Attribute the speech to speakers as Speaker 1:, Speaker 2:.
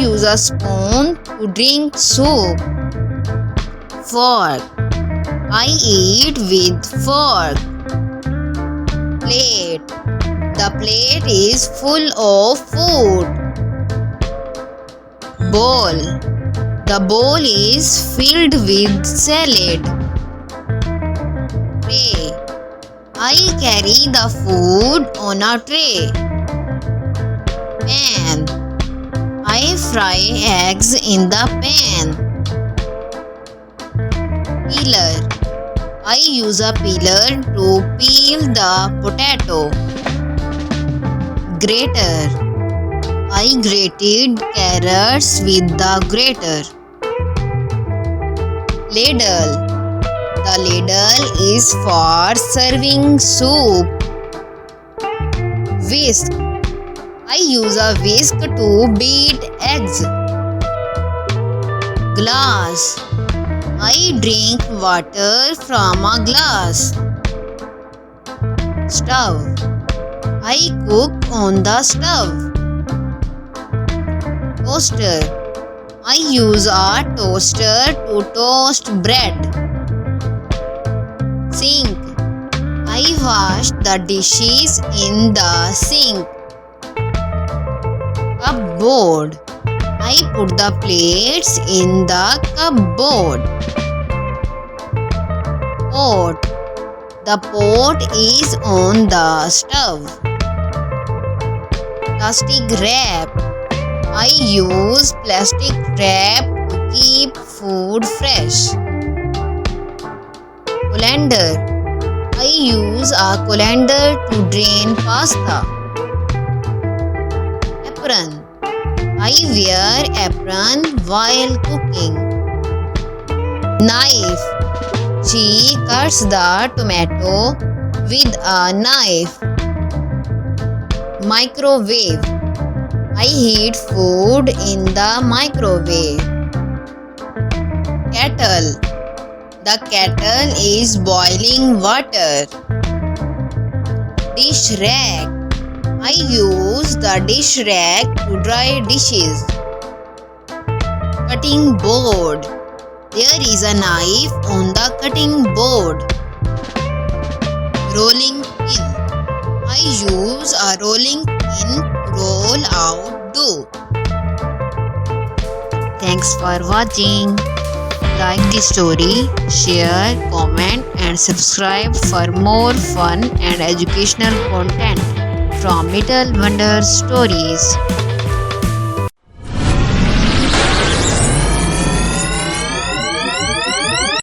Speaker 1: use a spoon to drink soup. Fork. I eat with fork. Plate. The plate is full of food. Bowl. The bowl is filled with salad. Tray. I carry the food on a tray. Pan. I fry eggs in the pan. Peeler. I use a peeler to peel the potato. Grater. I grated carrots with the grater. Ladle. The ladle is for serving soup. Whisk. I use a whisk to beat eggs. Glass. I drink water from a glass. Stove. I cook on the stove. Toaster. I use a toaster to toast bread. Sink. I wash the dishes in the sink. Cupboard. I put the plates in the cupboard. Pot. The pot is on the stove. Plastic wrap. I use plastic wrap to keep food fresh. Colander. I use a colander to drain pasta. Apron. I wear apron while cooking. Knife. She cuts the tomato with a knife. Microwave. I heat food in the microwave. Kettle. The kettle is boiling water. Dish rack. I use the dish rack to dry dishes. Cutting board. There is a knife on the cutting board. Rolling pin. I use a rolling pin to roll out dough. Thanks for watching. Like the story, share, comment and subscribe for more fun and educational content from Little Wonder Stories.